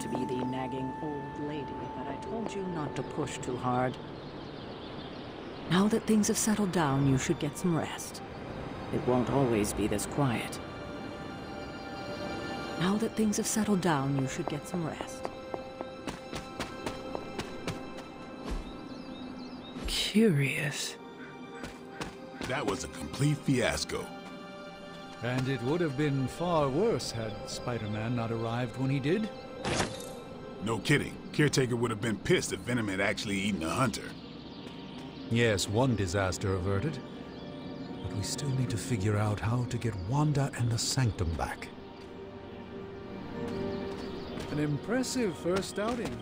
to be the nagging old lady that I told you not to push too hard. Now that things have settled down, you should get some rest. It won't always be this quiet. Now that things have settled down, you should get some rest. Curious. That was a complete fiasco. And it would have been far worse had Spider-Man not arrived when he did. No kidding. Caretaker would have been pissed if Venom had actually eaten a hunter. Yes, one disaster averted. But we still need to figure out how to get Wanda and the Sanctum back. An impressive first outing.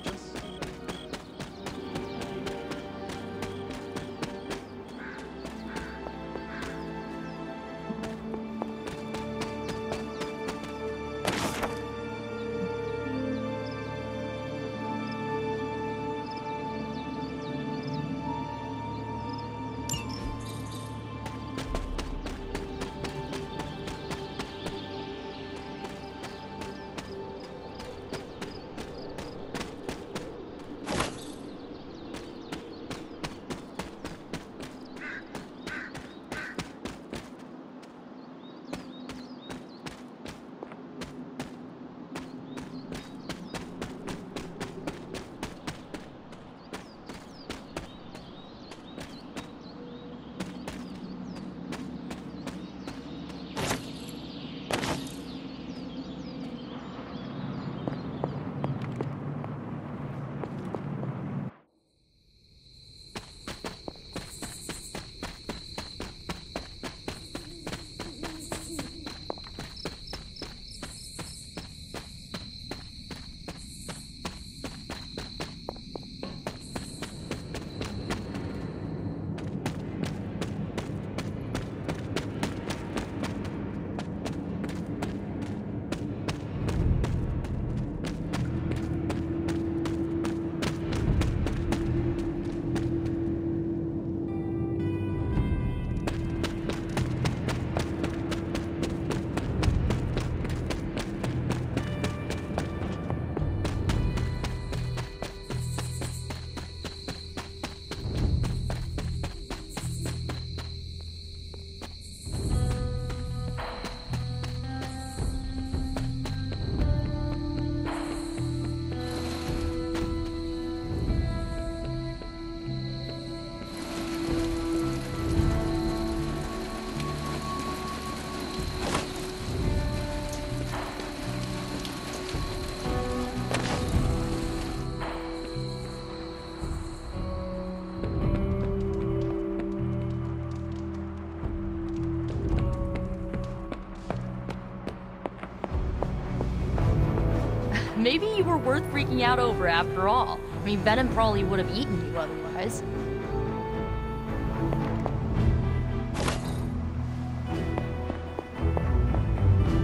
Maybe you were worth freaking out over after all. I mean, Venom probably would have eaten you otherwise.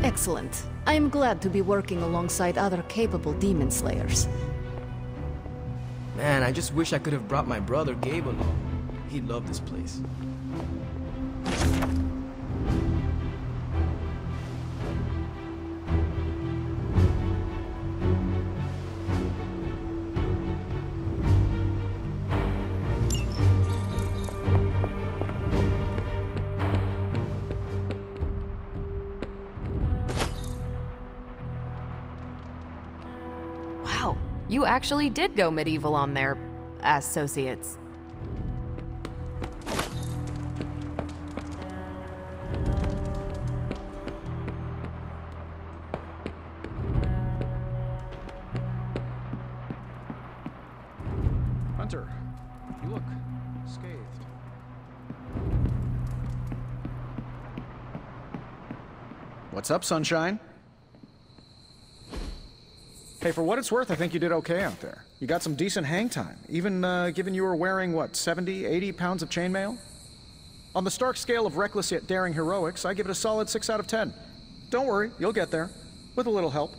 Excellent. I am glad to be working alongside other capable demon slayers. Man, I just wish I could have brought my brother Gabe along. He'd love this place. You actually did go medieval on their associates. Hunter, you look scathed. What's up, Sunshine? Hey, for what it's worth, I think you did okay out there. You got some decent hang time, even given you were wearing, what, 70, 80 pounds of chainmail? On the Stark scale of reckless yet daring heroics, I give it a solid 6 out of 10. Don't worry, you'll get there, with a little help.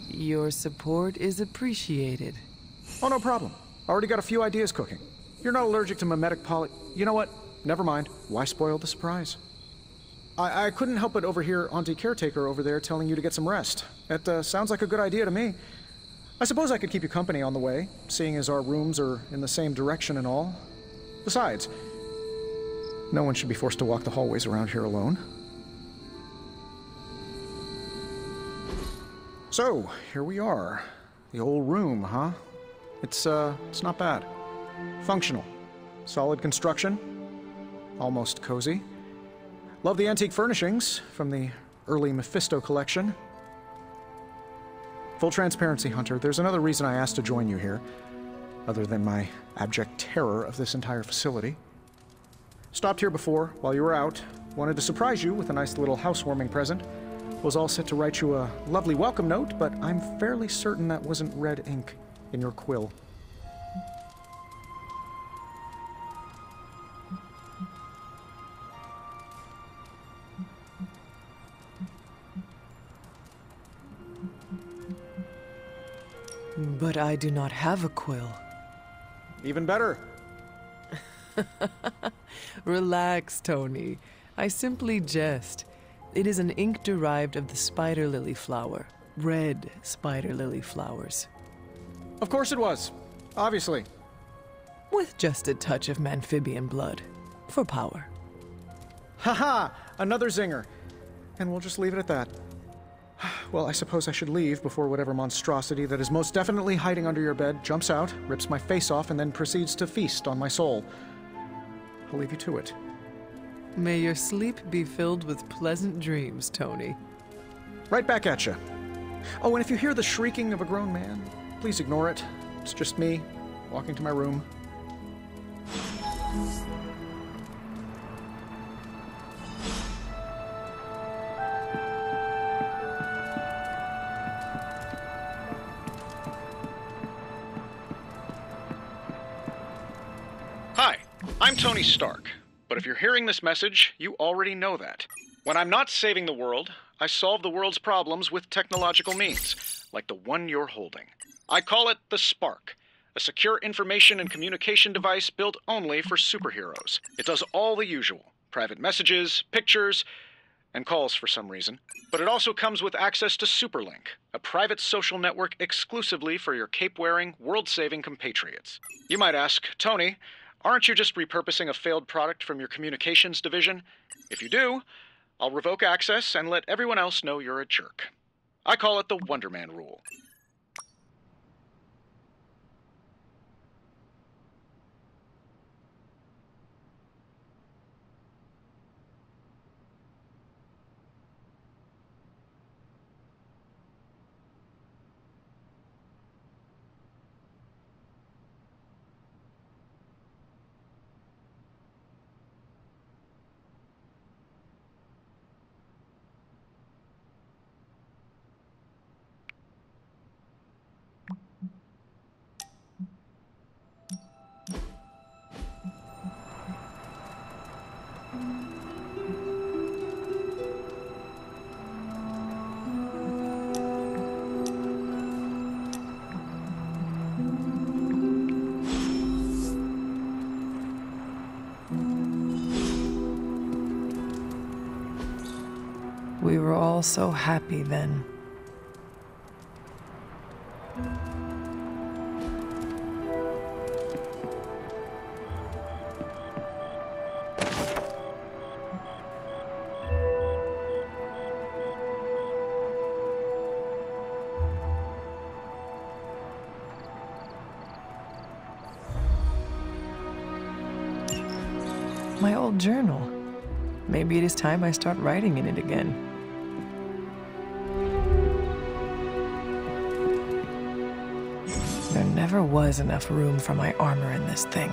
Your support is appreciated. Oh, no problem. Already got a few ideas cooking. You're not allergic to mimetic poly... You know what? never mind. Why spoil the surprise? I couldn't help but overhear Auntie Caretaker over there telling you to get some rest. It sounds like a good idea to me. I suppose I could keep you company on the way, seeing as our rooms are in the same direction and all. Besides, no one should be forced to walk the hallways around here alone. So, here we are. The old room, huh? It's not bad. Functional. Solid construction. Almost cozy. Love the antique furnishings from the early Mephisto collection. Full transparency, Hunter, there's another reason I asked to join you here, other than my abject terror of this entire facility. Stopped here before, while you were out. Wanted to surprise you with a nice little housewarming present. Was all set to write you a lovely welcome note, but I'm fairly certain that wasn't red ink in your quill. But I do not have a quill. Even better. Relax, Tony. I simply jest. It is an ink derived of the spider lily flower. Red spider lily flowers. Of course it was. Obviously. With just a touch of amphibian blood. For power. Haha! Another zinger. And we'll just leave it at that. Well, I suppose I should leave before whatever monstrosity that is most definitely hiding under your bed jumps out, rips my face off, and then proceeds to feast on my soul. I'll leave you to it. May your sleep be filled with pleasant dreams, Tony. Right back at you. Oh, and if you hear the shrieking of a grown man, please ignore it. It's just me, walking to my room. Hi, I'm Tony Stark. But if you're hearing this message, you already know that. When I'm not saving the world, I solve the world's problems with technological means, like the one you're holding. I call it the Spark, a secure information and communication device built only for superheroes. It does all the usual, private messages, pictures, and calls for some reason. But it also comes with access to Superlink, a private social network exclusively for your cape-wearing, world-saving compatriots. You might ask, Tony, aren't you just repurposing a failed product from your communications division? If you do, I'll revoke access and let everyone else know you're a jerk. I call it the Wonder Man rule. We were all so happy then. My old journal. Maybe it is time I start writing in it again. There never was enough room for my armor in this thing.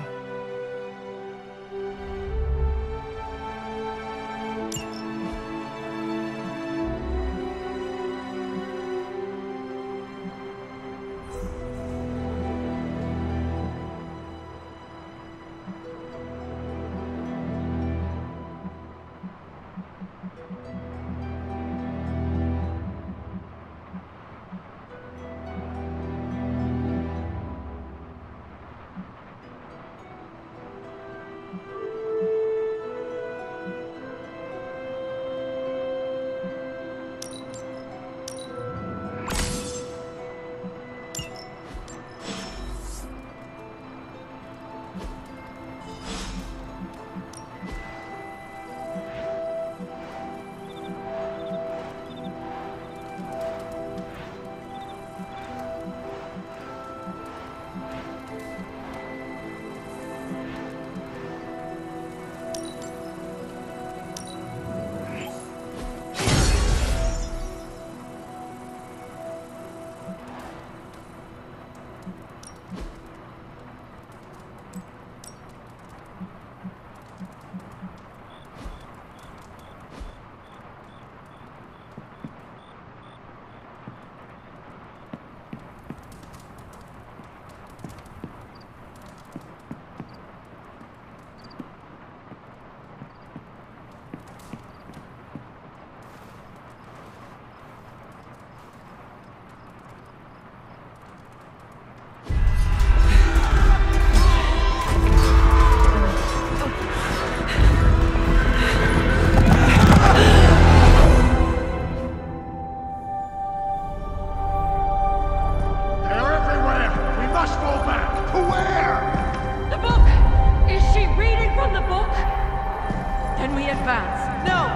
Can we advance? No!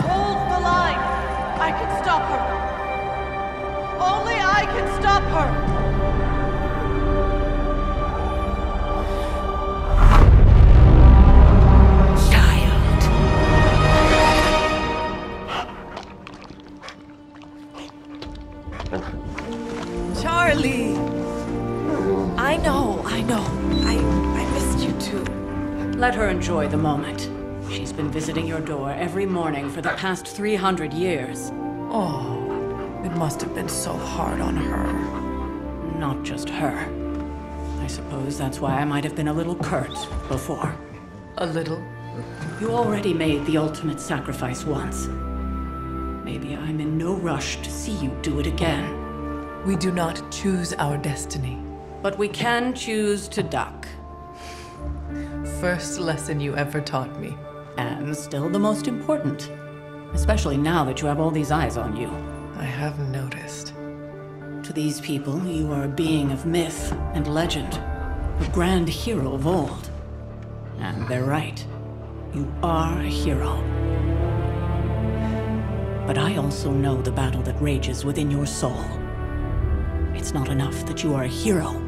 Hold the line! I can stop her! Only I can stop her! Charlie! I know. I missed you too. Let her enjoy the moment. She's been visiting your door every morning for the past 300 years. Oh, it must have been so hard on her. Not just her. I suppose that's why I might have been a little curt before. A little? You already made the ultimate sacrifice once. Maybe I'm in no rush to see you do it again. We do not choose our destiny. But we can choose to duck. First lesson you ever taught me. And still the most important. Especially now that you have all these eyes on you. I have noticed. To these people, you are a being of myth and legend. A grand hero of old. And they're right. You are a hero. But I also know the battle that rages within your soul. It's not enough that you are a hero.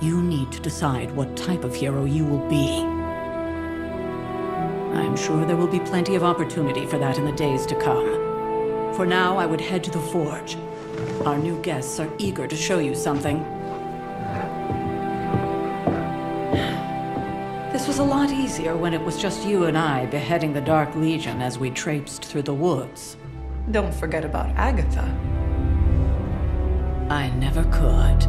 You need to decide what type of hero you will be. I'm sure there will be plenty of opportunity for that in the days to come. For now, I would head to the Forge. Our new guests are eager to show you something. This was a lot easier when it was just you and I beheading the Dark Legion as we traipsed through the woods. Don't forget about Agatha. I never could.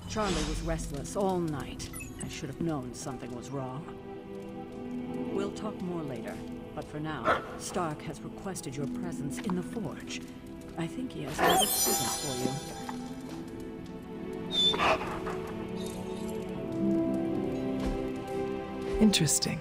Charlie was restless all night. I should have known something was wrong. We'll talk more later, but for now, Stark has requested your presence in the Forge. I think he has a little present for you. Interesting.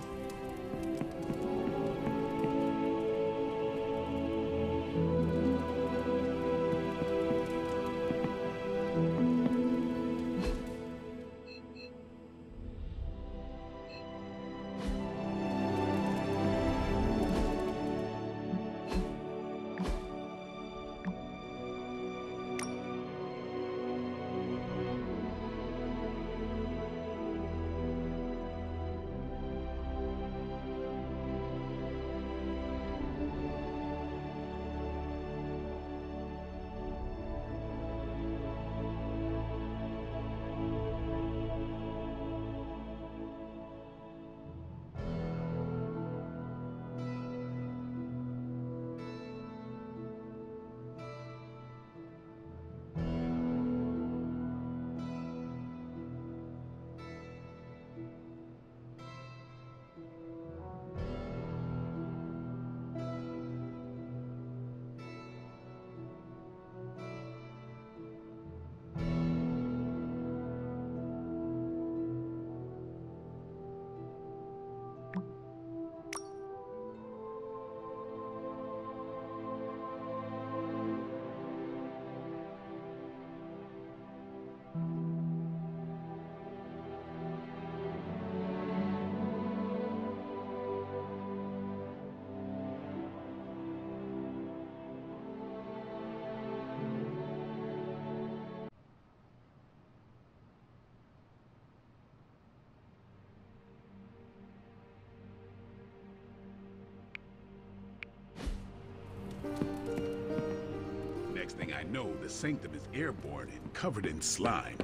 Next thing I know, the Sanctum is airborne and covered in slime.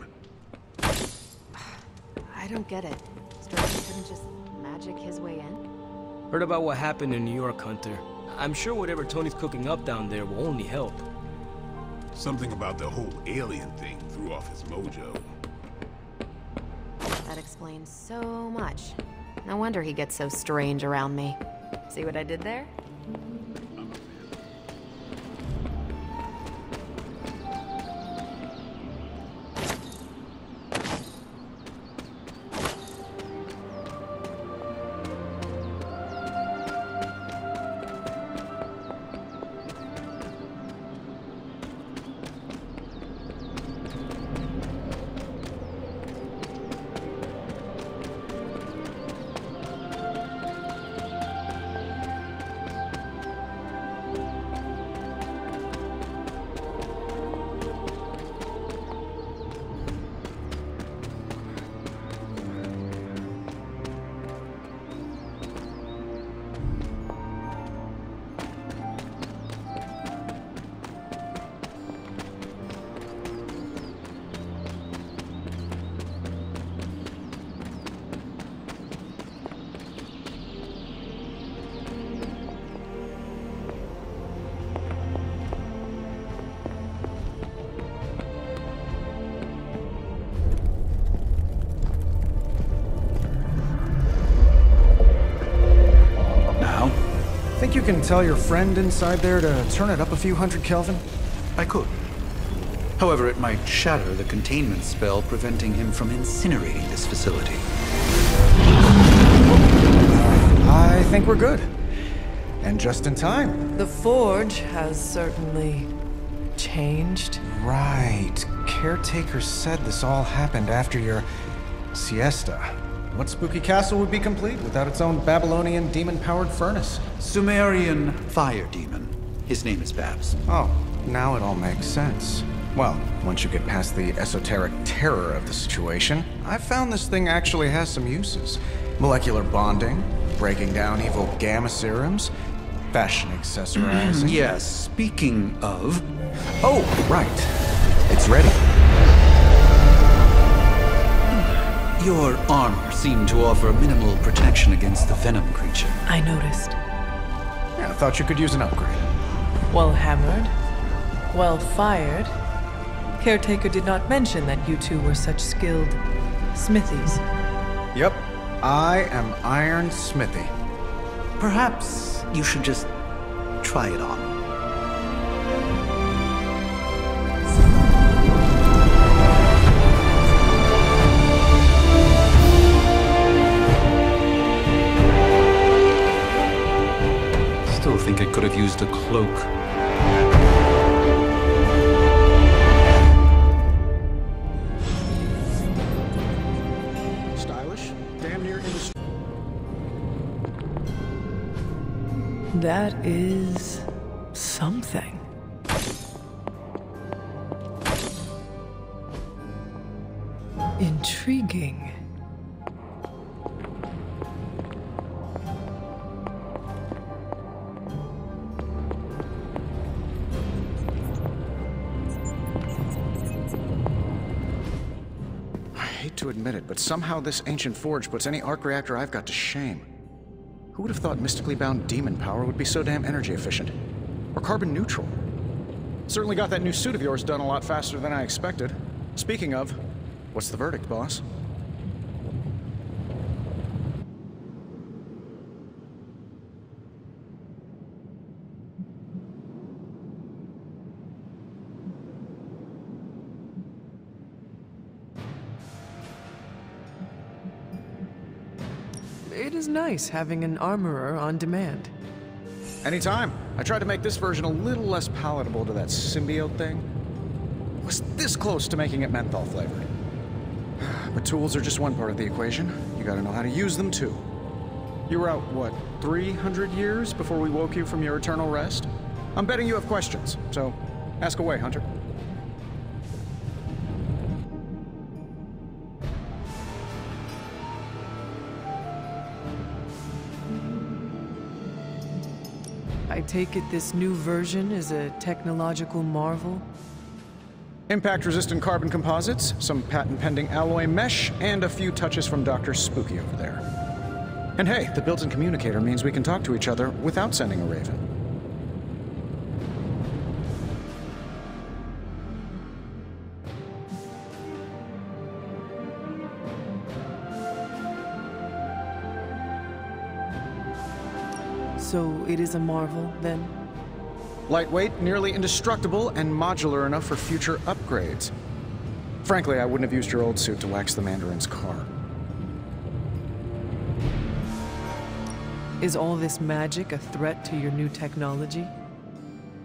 I don't get it. Sterling couldn't just magic his way in? Heard about what happened in New York, Hunter. I'm sure whatever Tony's cooking up down there will only help. Something about the whole alien thing threw off his mojo. That explains so much. No wonder he gets so strange around me. See what I did there? can tell your friend inside there to turn it up a few hundred Kelvin? I could. However, it might shatter the containment spell preventing him from incinerating this facility. I think we're good. And just in time. The Forge has certainly changed. Right. Caretaker said this all happened after your siesta. What spooky castle would be complete without its own Babylonian demon-powered furnace? Sumerian fire demon. His name is Babs. Oh, now it all makes sense. Well, once you get past the esoteric terror of the situation, I've found this thing actually has some uses. Molecular bonding, breaking down evil gamma serums, fashion accessorizing. Yes, speaking of... Oh, right. It's ready. Your armor seemed to offer minimal protection against the venom creature. I noticed. Yeah, I thought you could use an upgrade. Well hammered. Well fired. Caretaker did not mention that you two were such skilled smithies. Yep. I am Iron Smithy. Perhaps you should just try it on. Still think I could have used a cloak. Stylish, damn near industry. That is something. Intriguing. I hate to admit it, but somehow this ancient forge puts any arc reactor I've got to shame. Who would have thought mystically bound demon power would be so damn energy efficient? Or carbon neutral? Certainly got that new suit of yours done a lot faster than I expected. Speaking of, what's the verdict, boss? It is nice having an armorer on demand. Anytime. I tried to make this version a little less palatable to that symbiote thing. Was this close to making it menthol flavored. But tools are just one part of the equation. You gotta know how to use them too. You were out, what, 300 years before we woke you from your eternal rest? I'm betting you have questions, so ask away, Hunter. I take it this new version is a technological marvel? Impact-resistant carbon composites, some patent-pending alloy mesh, and a few touches from Dr. Spooky over there. And hey, the built-in communicator means we can talk to each other without sending a raven. So it is a marvel, then? Lightweight, nearly indestructible, and modular enough for future upgrades. Frankly, I wouldn't have used your old suit to wax the Mandarin's car. Is all this magic a threat to your new technology?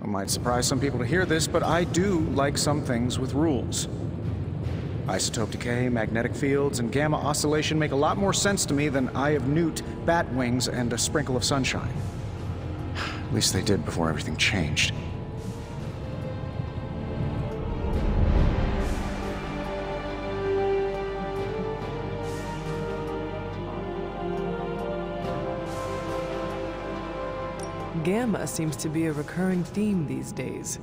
It might surprise some people to hear this, but I do like some things with rules. Isotope decay, magnetic fields, and gamma oscillation make a lot more sense to me than Eye of Newt, bat wings, and a sprinkle of sunshine. At least they did before everything changed. Gamma seems to be a recurring theme these days.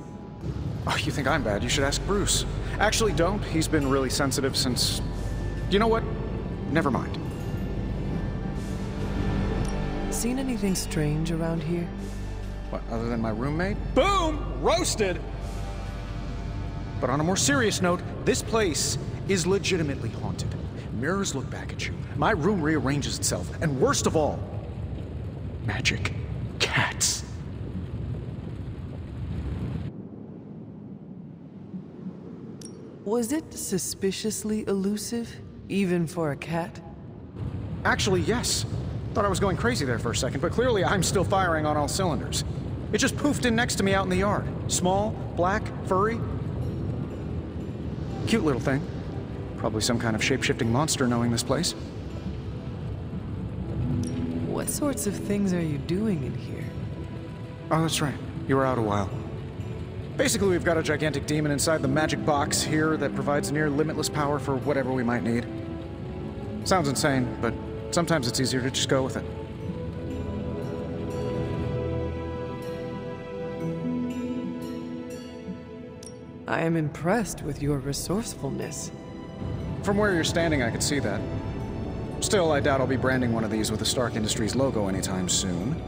Oh, you think I'm bad? You should ask Bruce. Actually, don't. He's been really sensitive since... You know what? Never mind. Seen anything strange around here? What, other than my roommate? Boom! Roasted! But on a more serious note, this place is legitimately haunted. Mirrors look back at you. My room rearranges itself. And worst of all, magic cats. Was it suspiciously elusive, even for a cat? Actually, yes. Thought I was going crazy there for a second, but clearly I'm still firing on all cylinders. It just poofed in next to me out in the yard. Small, black, furry. Cute little thing. Probably some kind of shape-shifting monster knowing this place. What sorts of things are you doing in here? Oh, that's right. You were out a while. Basically, we've got a gigantic demon inside the magic box here that provides near limitless power for whatever we might need. Sounds insane, but sometimes it's easier to just go with it. I am impressed with your resourcefulness. From where you're standing, I could see that. Still, I doubt I'll be branding one of these with the Stark Industries logo anytime soon.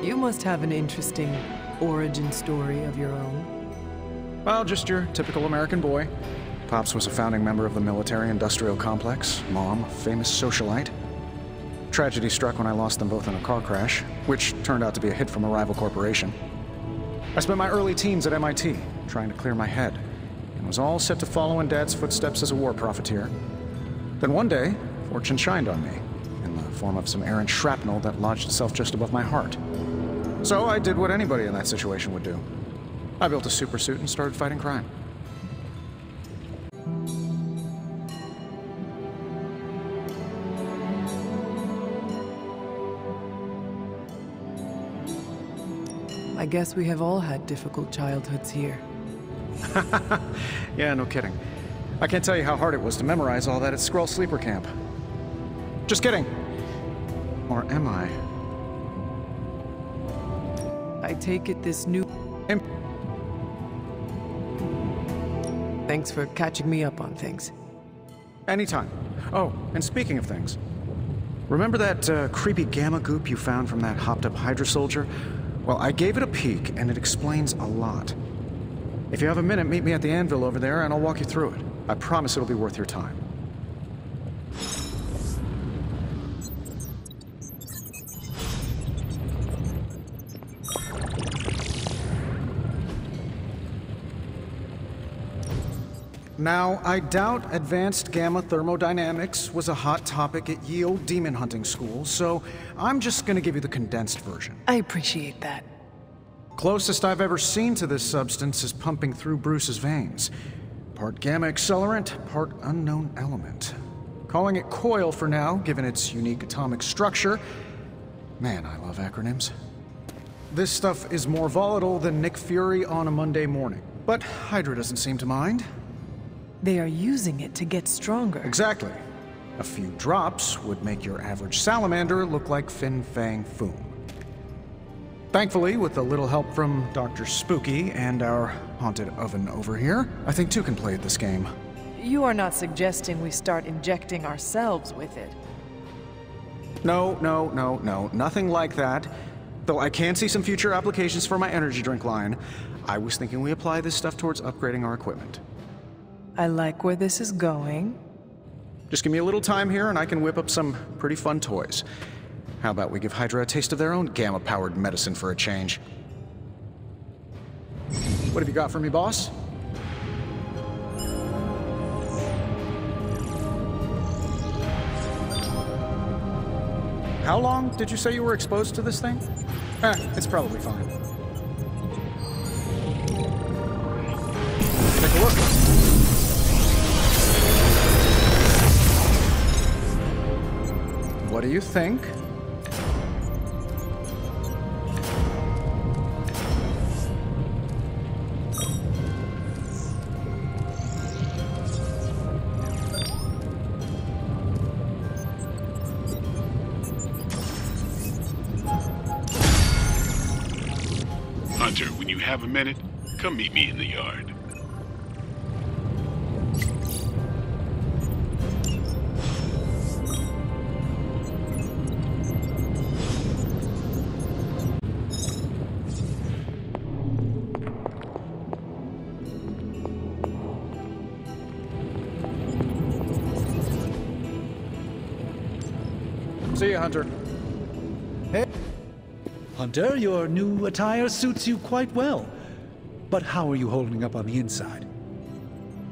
You must have an interesting origin story of your own. Well, just your typical American boy. Pops was a founding member of the military-industrial complex. Mom, a famous socialite. Tragedy struck when I lost them both in a car crash, which turned out to be a hit from a rival corporation. I spent my early teens at MIT, trying to clear my head, and was all set to follow in Dad's footsteps as a war profiteer. Then one day, fortune shined on me, in the form of some errant shrapnel that lodged itself just above my heart. So I did what anybody in that situation would do. I built a supersuit and started fighting crime. I guess we have all had difficult childhoods here. Yeah, no kidding. I can't tell you how hard it was to memorize all that at Skrull Sleeper Camp. Just kidding. Or am I? I take it this new... Thanks for catching me up on things. Anytime. Oh, and speaking of things, remember that creepy gamma goop you found from that hopped-up Hydra soldier? Well, I gave it a peek, and it explains a lot. If you have a minute, meet me at the anvil over there, and I'll walk you through it. I promise it'll be worth your time. Now, I doubt advanced gamma thermodynamics was a hot topic at Ye Olde Demon Hunting School, so I'm just gonna give you the condensed version. I appreciate that. Closest I've ever seen to this substance is pumping through Bruce's veins. Part gamma accelerant, part unknown element. Calling it Coil for now, given its unique atomic structure. Man, I love acronyms. This stuff is more volatile than Nick Fury on a Monday morning, but Hydra doesn't seem to mind. They are using it to get stronger. Exactly. A few drops would make your average salamander look like Fin Fang Foom. Thankfully, with a little help from Dr. Spooky and our haunted oven over here, I think two can play at this game. You are not suggesting we start injecting ourselves with it? No, nothing like that. Though I can see some future applications for my energy drink line. I was thinking we apply this stuff towards upgrading our equipment. I like where this is going. Just give me a little time here and I can whip up some pretty fun toys. How about we give Hydra a taste of their own gamma-powered medicine for a change? What have you got for me, boss? How long did you say you were exposed to this thing? It's probably fine. Take a look. What do you think? Hunter, when you have a minute, come meet me in the yard. See you, Hunter. Hey. Hunter, your new attire suits you quite well. but how are you holding up on the inside?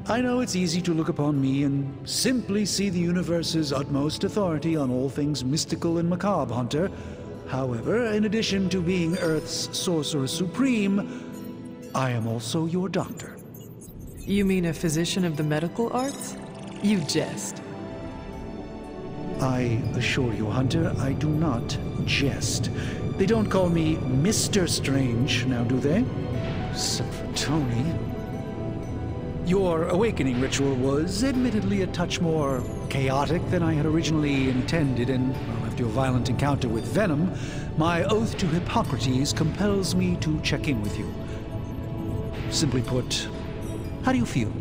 I know it's easy to look upon me and simply see the universe's utmost authority on all things mystical and macabre, Hunter. However, in addition to being Earth's Sorcerer Supreme, I am also your doctor. You mean a physician of the medical arts? You jest. I assure you, Hunter, I do not jest. They don't call me Mr. Strange, now do they? Except for Tony. Your awakening ritual was admittedly a touch more chaotic than I had originally intended, and well, after your violent encounter with Venom, my oath to Hippocrates compels me to check in with you. Simply put, how do you feel?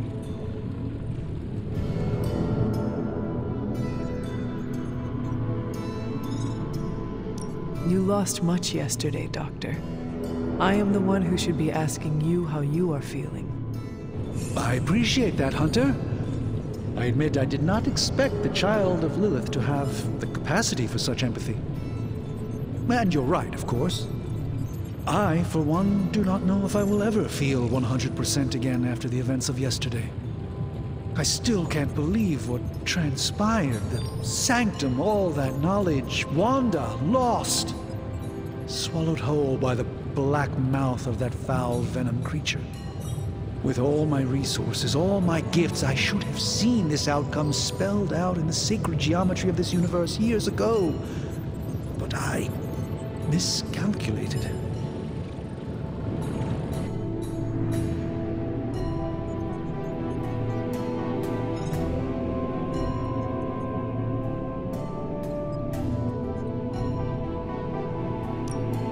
You lost much yesterday, Doctor. I am the one who should be asking you how you are feeling. I appreciate that, Hunter. I admit I did not expect the child of Lilith to have the capacity for such empathy. And you're right, of course. I, for one, do not know if I will ever feel 100% again after the events of yesterday. I still can't believe what transpired. The sanctum, all that knowledge, Wanda, lost. Swallowed whole by the black mouth of that foul Venom creature. With all my resources, all my gifts, I should have seen this outcome spelled out in the sacred geometry of this universe years ago. But I miscalculated.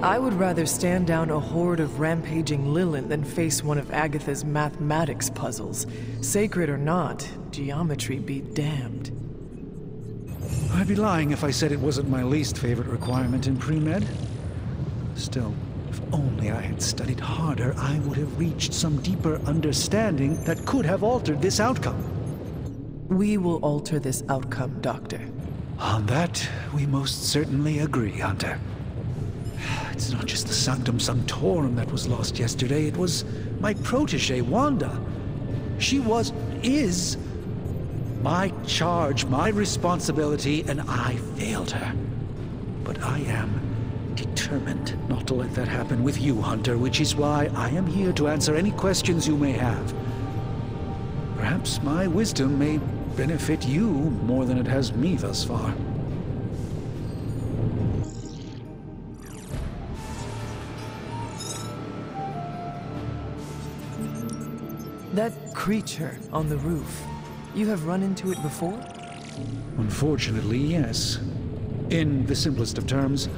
I would rather stand down a horde of rampaging Lilin than face one of Agatha's mathematics puzzles. Sacred or not, geometry be damned. I'd be lying if I said it wasn't my least favorite requirement in pre-med. Still, if only I had studied harder, I would have reached some deeper understanding that could have altered this outcome. We will alter this outcome, Doctor. On that, we most certainly agree, Hunter. It's not just the Sanctum Sanctorum that was lost yesterday, it was my protege, Wanda. She is my charge, my responsibility, and I failed her. But I am determined not to let that happen with you, Hunter, which is why I am here to answer any questions you may have. Perhaps my wisdom may benefit you more than it has me thus far. That creature on the roof, you have run into it before? Unfortunately, yes. In the simplest of terms,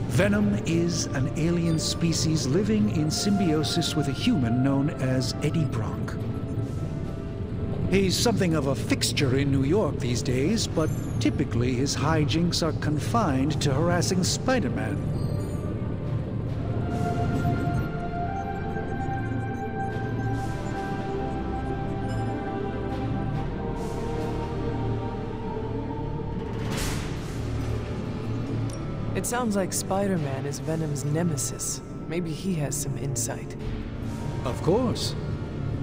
Venom is an alien species living in symbiosis with a human known as Eddie Brock. He's something of a fixture in New York these days, but typically his hijinks are confined to harassing Spider-Man. It sounds like Spider-Man is Venom's nemesis. Maybe he has some insight. Of course.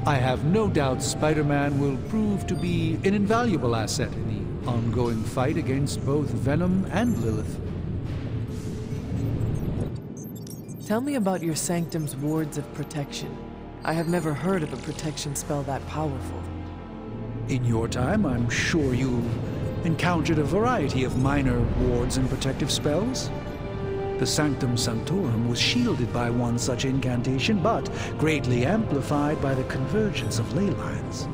I have no doubt Spider-Man will prove to be an invaluable asset in the ongoing fight against both Venom and Lilith. Tell me about your Sanctum's wards of protection. I have never heard of a protection spell that powerful. In your time, I'm sure you encountered a variety of minor wards and protective spells. The Sanctum Sanctorum was shielded by one such incantation, but greatly amplified by the convergence of ley lines.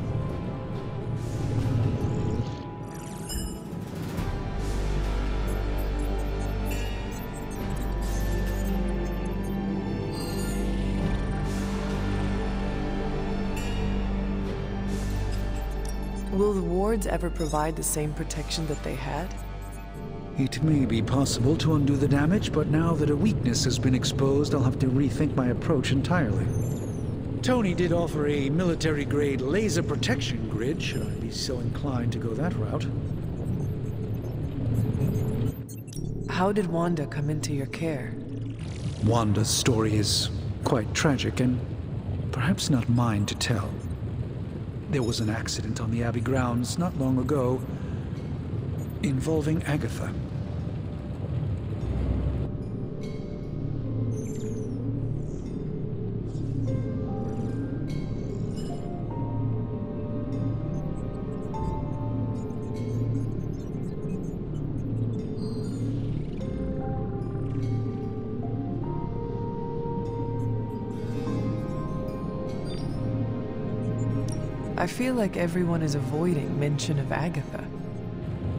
Will the wards ever provide the same protection that they had? It may be possible to undo the damage, but now that a weakness has been exposed, I'll have to rethink my approach entirely. Tony did offer a military-grade laser protection grid, should I be so inclined to go that route. How did Wanda come into your care? Wanda's story is quite tragic and perhaps not mine to tell. There was an accident on the Abbey grounds not long ago involving Agatha. I feel like everyone is avoiding mention of Agatha.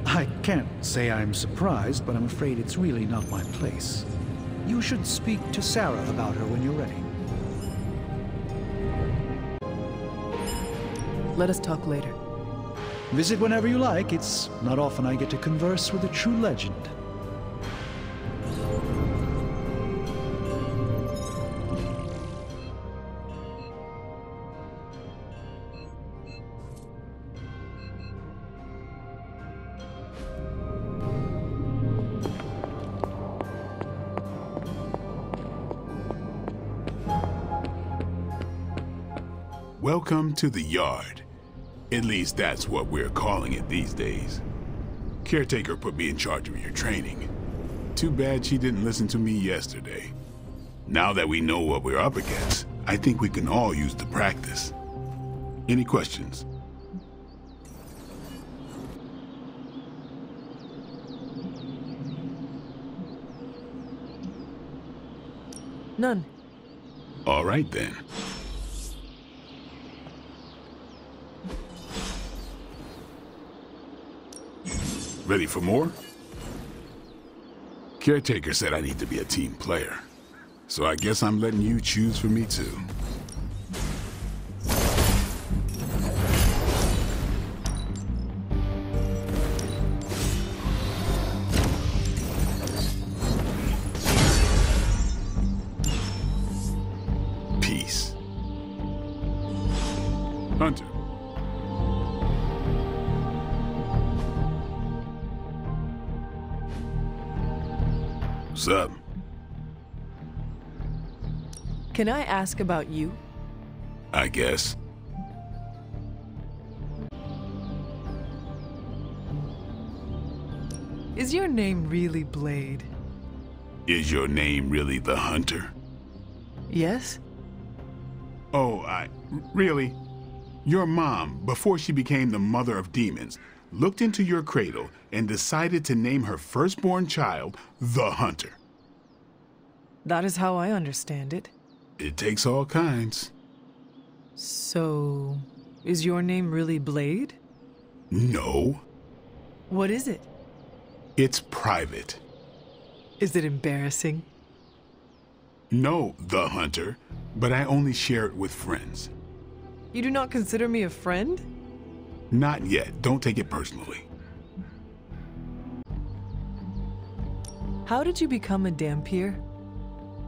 I can't say I'm surprised, but I'm afraid it's really not my place. You should speak to Sarah about her when you're ready. Let us talk later. Visit whenever you like. It's not often I get to converse with a true legend. Welcome to the yard. At least that's what we're calling it these days. Caretaker put me in charge of your training. Too bad she didn't listen to me yesterday. Now that we know what we're up against, I think we can all use the practice. Any questions? None. All right then. Ready for more? Caretaker said I need to be a team player. So I guess I'm letting you choose for me too. Peace. Hunter. What's up? Can I ask about you? I guess. Is your name really Blade? Is your name really the Hunter? Yes? Oh, really? Your mom, before she became the mother of demons, looked into your cradle and decided to name her firstborn child the Hunter. That is how I understand it. It takes all kinds. So, is your name really Blade? No. What is it? It's private. Is it embarrassing? No, the Hunter, but I only share it with friends. You do not consider me a friend? Not yet. Don't take it personally. How did you become a Dhampir?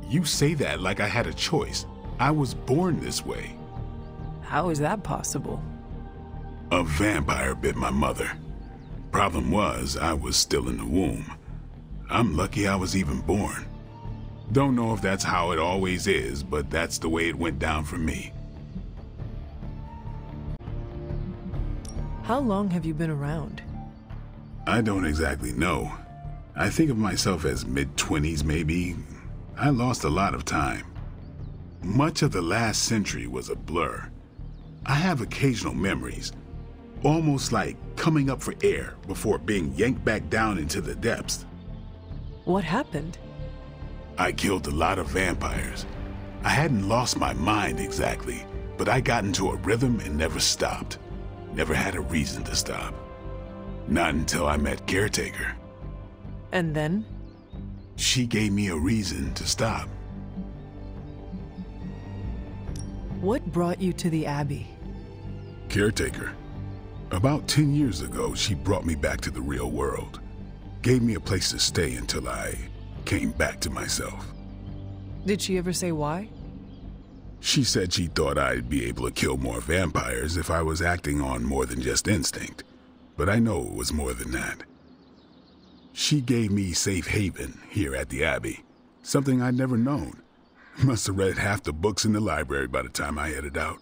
You say that like I had a choice. I was born this way. How is that possible? A vampire bit my mother. Problem was, I was still in the womb. I'm lucky I was even born. Don't know if that's how it always is, but that's the way it went down for me. How long have you been around? I don't exactly know. I think of myself as mid-20s maybe. I lost a lot of time. Much of the last century was a blur. I have occasional memories, almost like coming up for air before being yanked back down into the depths. What happened? I killed a lot of vampires. I hadn't lost my mind exactly, but I got into a rhythm and never stopped. Never had a reason to stop. Not until I met Caretaker. And then? She gave me a reason to stop. What brought you to the Abbey? Caretaker. About 10 years ago, she brought me back to the real world. Gave me a place to stay until I came back to myself. Did she ever say why? She said she thought I'd be able to kill more vampires if I was acting on more than just instinct. But I know it was more than that. She gave me safe haven here at the Abbey. Something I'd never known. Must have read half the books in the library by the time I headed out.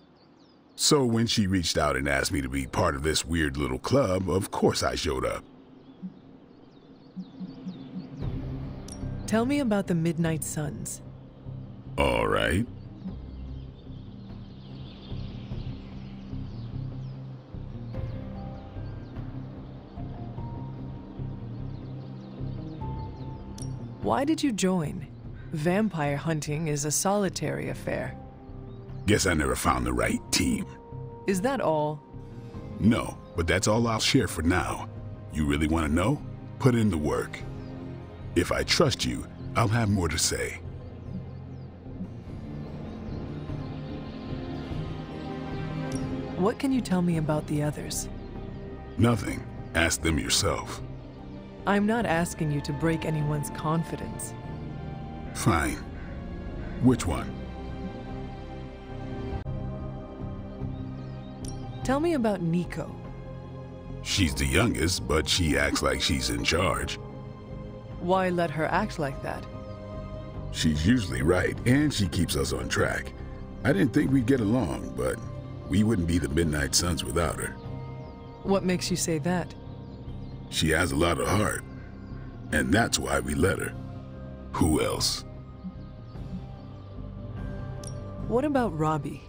So when she reached out and asked me to be part of this weird little club, of course I showed up. Tell me about the Midnight Suns. All right. Why did you join? Vampire hunting is a solitary affair. Guess I never found the right team. Is that all? No, but that's all I'll share for now. You really want to know? Put in the work. If I trust you, I'll have more to say. What can you tell me about the others? Nothing. Ask them yourself. I'm not asking you to break anyone's confidence. Fine. Which one? Tell me about Nico. She's the youngest, but she acts like she's in charge. Why let her act like that? She's usually right, and she keeps us on track. I didn't think we'd get along, but we wouldn't be the Midnight Suns without her. What makes you say that? She has a lot of heart, and that's why we let her. Who else? What about Robbie?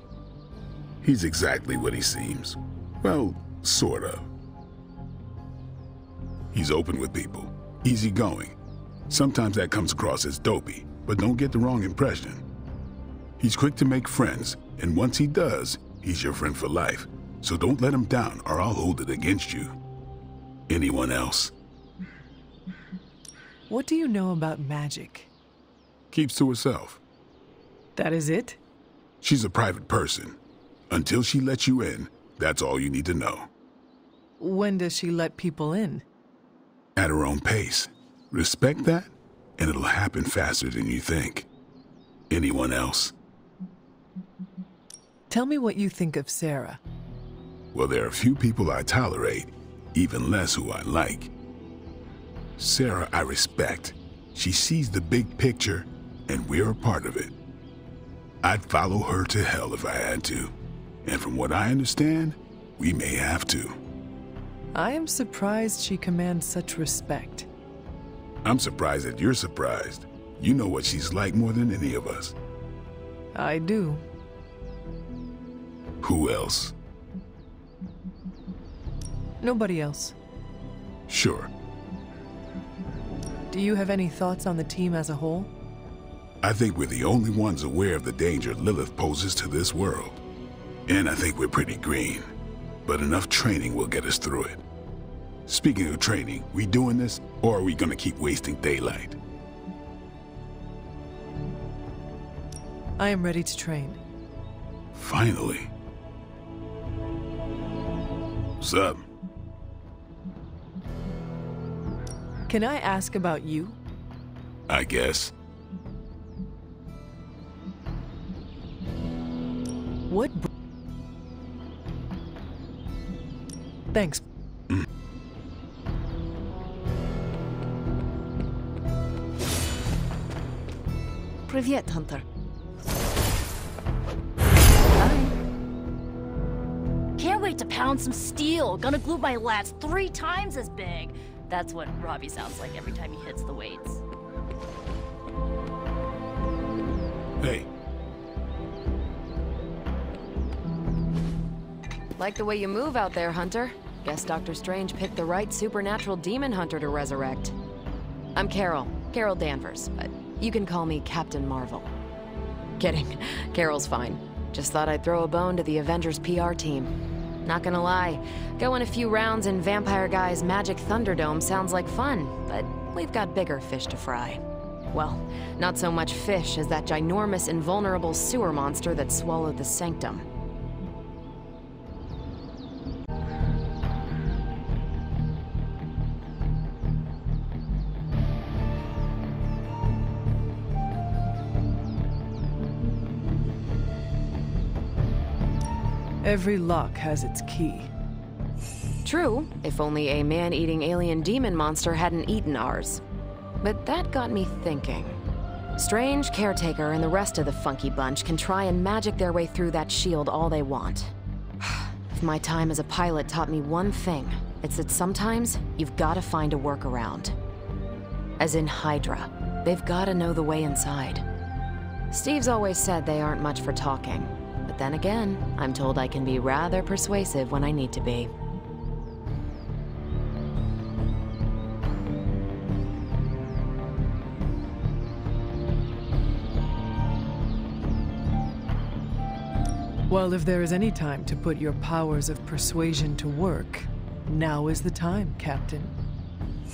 He's exactly what he seems. Well, sort of. He's open with people, easygoing. Sometimes that comes across as dopey, but don't get the wrong impression. He's quick to make friends, and once he does, he's your friend for life. So don't let him down or I'll hold it against you. Anyone else? What do you know about magic? Keeps to herself. That is it? She's a private person. Until she lets you in, that's all you need to know. When does she let people in? At her own pace. Respect that, and it'll happen faster than you think. Anyone else? Tell me what you think of Sarah. Well, there are few people I tolerate, even less who I like. Sarah I respect. She sees the big picture, and we're a part of it. I'd follow her to hell if I had to. And from what I understand, we may have to. I am surprised she commands such respect. I'm surprised that you're surprised. You know what she's like more than any of us. I do. Who else? Nobody else. Sure. Do you have any thoughts on the team as a whole? I think we're the only ones aware of the danger Lilith poses to this world. And I think we're pretty green. But enough training will get us through it. Speaking of training, we doing this, or are we gonna keep wasting daylight? I am ready to train. Finally. What's up? Can I ask about you? I guess. What? Thanks. Привет, Hunter. Can't wait to pound some steel. Gonna glue my lats 3 times as big. That's what Robbie sounds like every time he hits the weights. Hey. Like the way you move out there, Hunter. Guess Dr. Strange picked the right supernatural demon hunter to resurrect. I'm Carol Danvers, but you can call me Captain Marvel. Kidding, Carol's fine. Just thought I'd throw a bone to the Avengers PR team. Not gonna lie, going a few rounds in Vampire Guy's Magic Thunderdome sounds like fun, but we've got bigger fish to fry. Well, not so much fish as that ginormous invulnerable sewer monster that swallowed the Sanctum. Every lock has its key. True, if only a man-eating alien demon monster hadn't eaten ours. But that got me thinking. Strange, Caretaker, and the rest of the funky bunch can try and magic their way through that shield all they want. If my time as a pilot taught me one thing, it's that sometimes you've gotta find a workaround. As in Hydra, they've gotta know the way inside. Steve's always said they aren't much for talking, but then again, I'm told I can be rather persuasive when I need to be. Well, if there is any time to put your powers of persuasion to work, now is the time, Captain.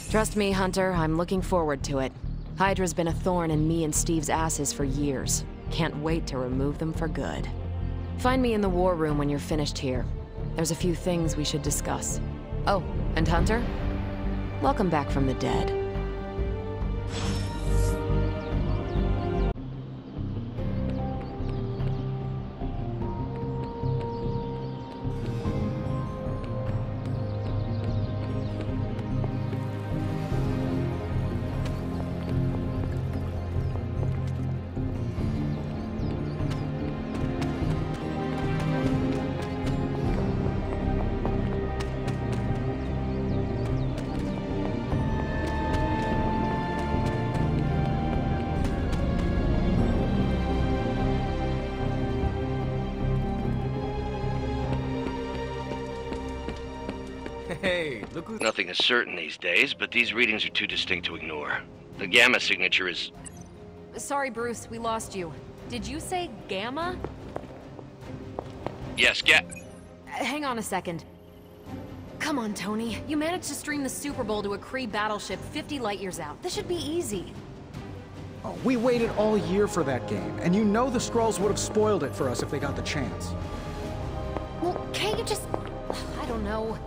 Trust me, Hunter, I'm looking forward to it. Hydra's been a thorn in me and Steve's asses for years. Can't wait to remove them for good. Find me in the war room when you're finished here. There's a few things we should discuss. Oh, and Hunter? Welcome back from the dead. Hey, look who... Nothing is certain these days, but these readings are too distinct to ignore. The Gamma signature is... Sorry, Bruce, we lost you. Did you say Gamma? Yes, Hang on a second. Come on, Tony. You managed to stream the Super Bowl to a Kree battleship 50 light-years out. This should be easy. Oh, we waited all year for that game, and you know the Skrulls would have spoiled it for us if they got the chance. Well, can't you just... I don't know...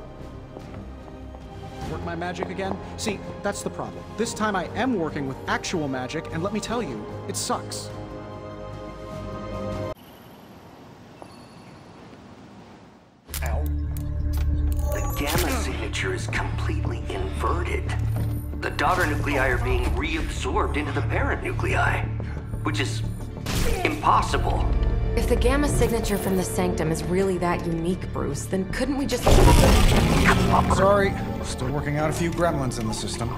Work my magic again? See, that's the problem. This time I am working with actual magic, and let me tell you, it sucks. Ow. The Gamma signature is completely inverted. The daughter nuclei are being reabsorbed into the parent nuclei, which is impossible. If the Gamma signature from the Sanctum is really that unique, Bruce, then couldn't we just... Sorry, still working out a few gremlins in the system.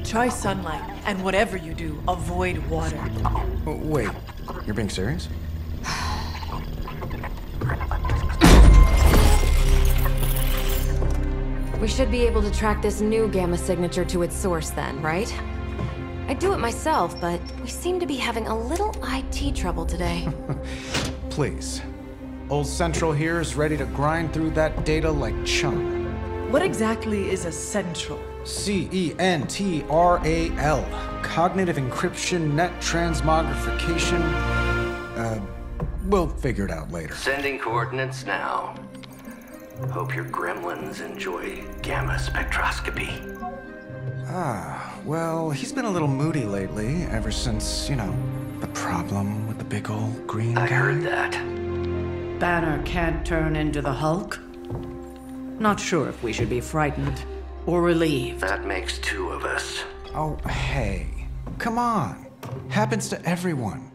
Try sunlight, and whatever you do, avoid water. Oh, wait, you're being serious? We should be able to track this new Gamma signature to its source then, right? I'd do it myself, but we seem to be having a little IT trouble today. Please. Old Central here is ready to grind through that data like chum. What exactly is a central? CENTRAL. Cognitive encryption, net transmogrification. We'll figure it out later. Sending coordinates now. Hope your gremlins enjoy gamma spectroscopy. Ah, well, he's been a little moody lately, ever since, you know, the problem with the big old green guy. I heard that. Banner can't turn into the Hulk? Not sure if we should be frightened or relieved. That makes two of us. Oh, hey. Come on. Happens to everyone.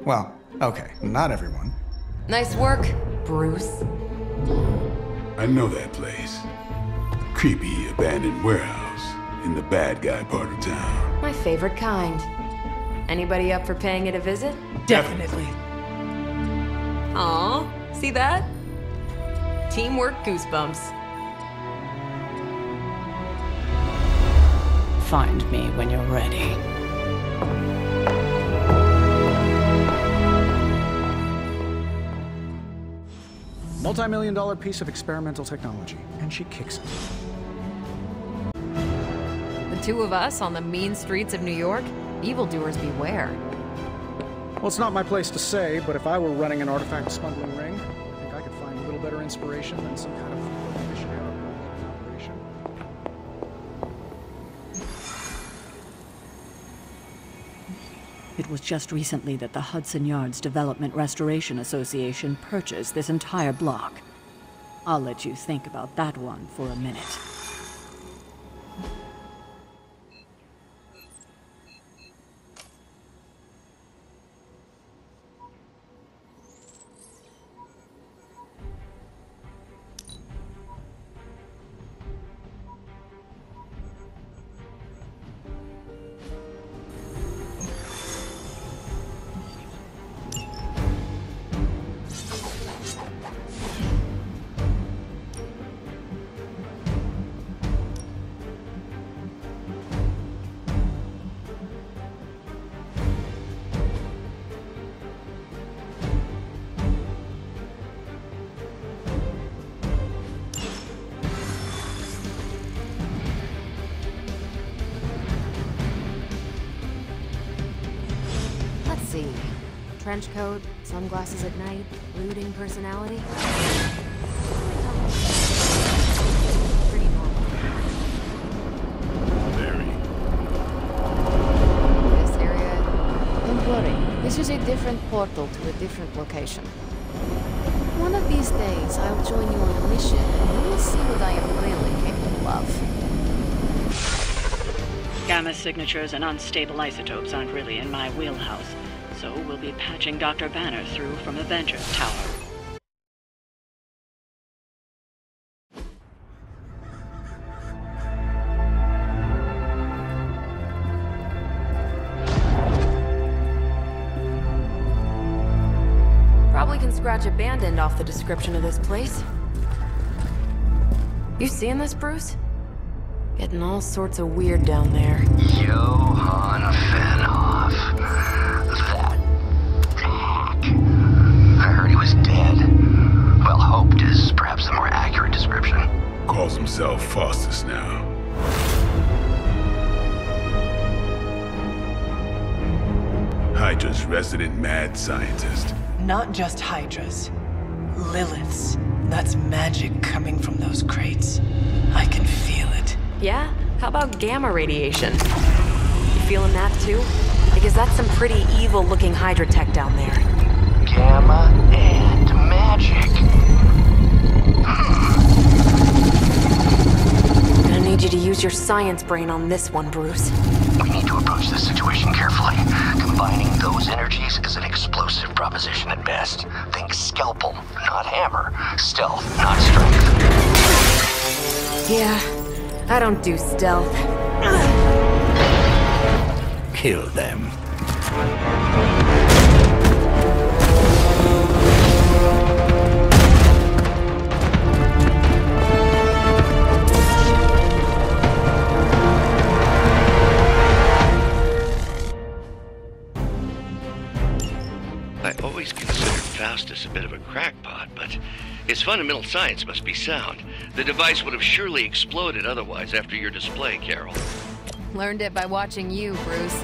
Well, okay, not everyone. Nice work, Bruce. I know that place. Creepy abandoned warehouse in the bad guy part of town. My favorite kind. Anybody up for paying it a visit? Definitely. Aw, see that? Teamwork goosebumps. Find me when you're ready. Multi-million-dollar piece of experimental technology, and she kicks it. The two of us on the mean streets of New York? Evildoers beware. Well, it's not my place to say, but if I were running an artifact smuggling ring, I think I could find a little better inspiration than some kind of missionary operation. It was just recently that the Hudson Yards Development Restoration Association purchased this entire block. I'll let you think about that one for a minute. trench coat, sunglasses at night, brooding personality. Pretty normal. Very. This area... Don't worry, this is a different portal to a different location. One of these days, I'll join you on a mission, and you will see what I am really capable of. Gamma signatures and unstable isotopes aren't really in my wheelhouse, so we'll be patching Dr. Banner through from Avengers Tower. Probably can scratch a band end off the description of this place. You seeing this, Bruce? Getting all sorts of weird down there. Johann Fenhoff. That hack. I heard he was dead. Well, hoped is perhaps the more accurate description. Calls himself Faustus now. Hydra's resident mad scientist. Not just Hydra's. Lilith's. That's magic coming from those crates. I can feel it. Yeah? How about gamma radiation? You feeling that too? Because that's some pretty evil-looking Hydra tech down there. Gamma and magic. Gonna need you to use your science brain on this one, Bruce. We need to approach this situation carefully. Combining those energies is an explosive proposition at best. Think scalpel, not hammer. Stealth, not strength. Yeah, I don't do stealth. Kill them. I always considered Faustus a bit of a crackpot, but his fundamental science must be sound. The device would have surely exploded otherwise after your display, Carol. Learned it by watching you, Bruce.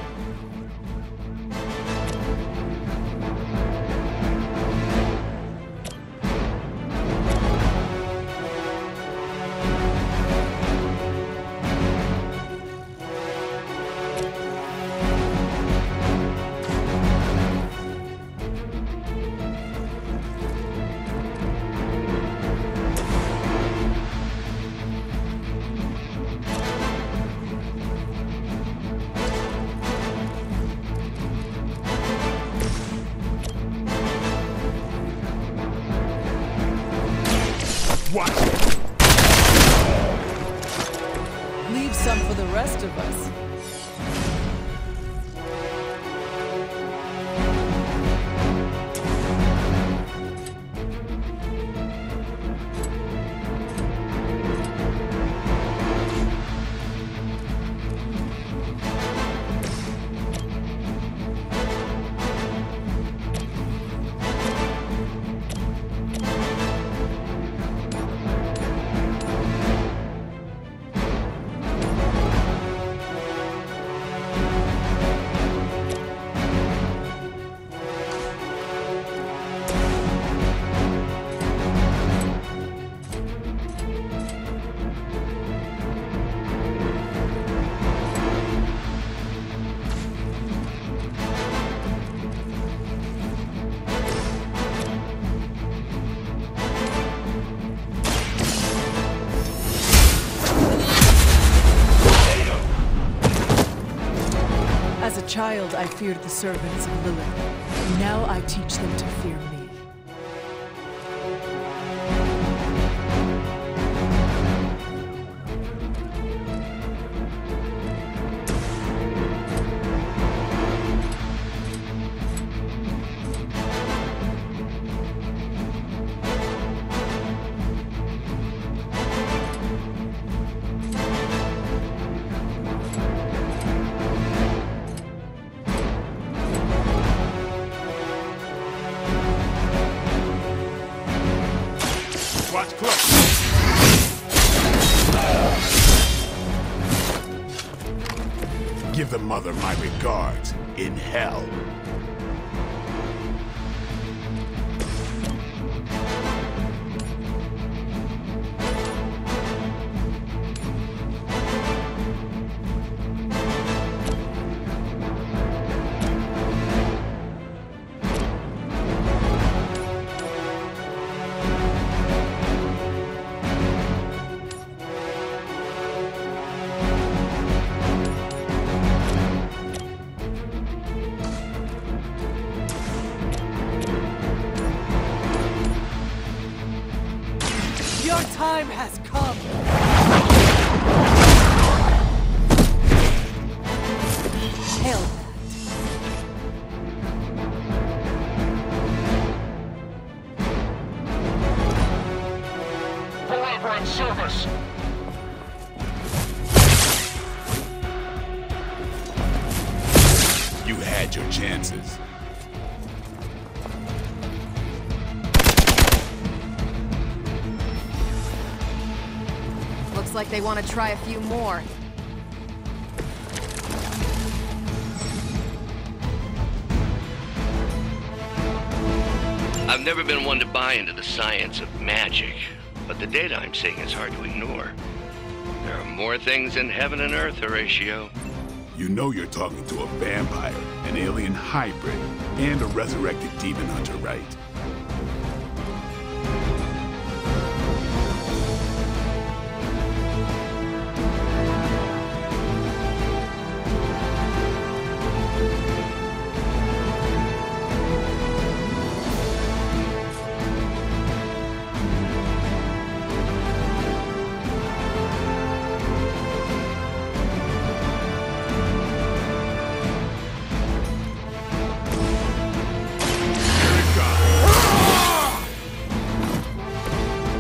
Leave some for the rest of us. As a child, I feared the servants of Lilith. Now I teach them to fear me. Watch close. Give the mother my regards in hell. time has come! Hell. Forever in service! You had your chances. Looks like they want to try a few more. I've never been one to buy into the science of magic, but the data I'm seeing is hard to ignore. There are more things in heaven and earth, Horatio. You know you're talking to a vampire, an alien hybrid, and a resurrected demon hunter, right?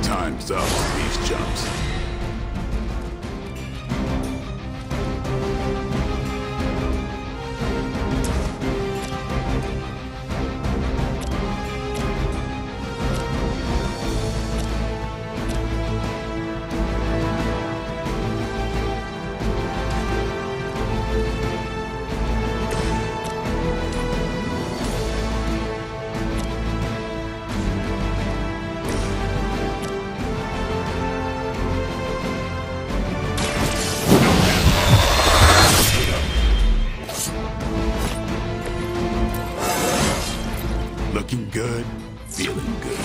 Time's up for these jumps. Looking good, feeling good.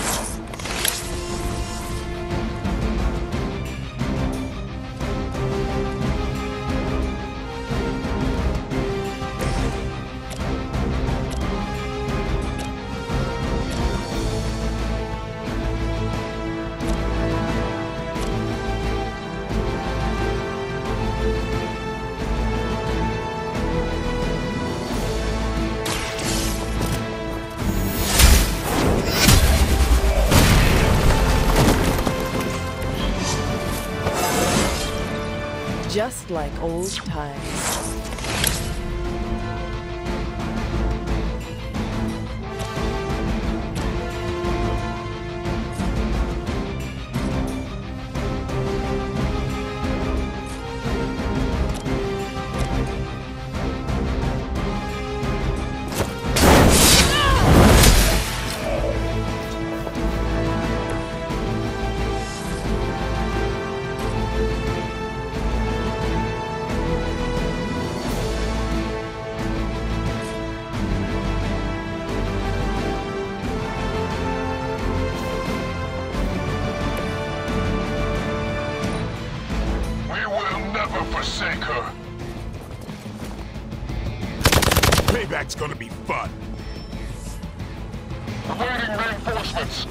Just like old times. Forsake her. Payback's gonna be fun. Awaiting reinforcements.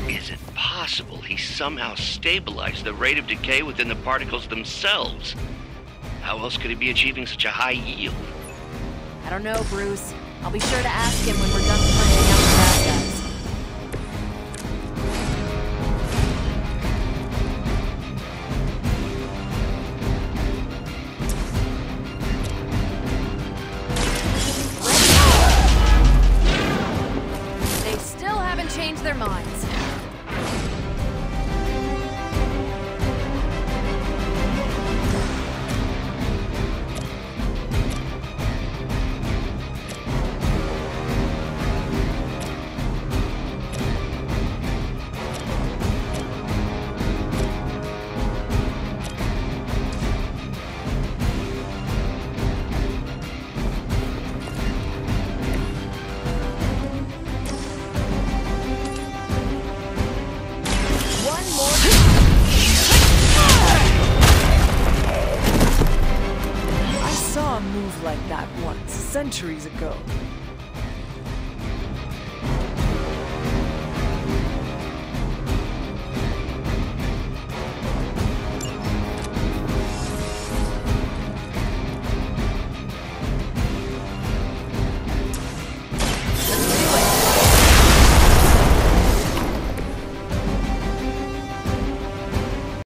Is it possible he somehow stabilized the rate of decay within the particles themselves? How else could he be achieving such a high yield? I don't know, Bruce. I'll be sure to ask him when we're done punching out the bad guys. They still haven't changed their minds. Like that once, centuries ago.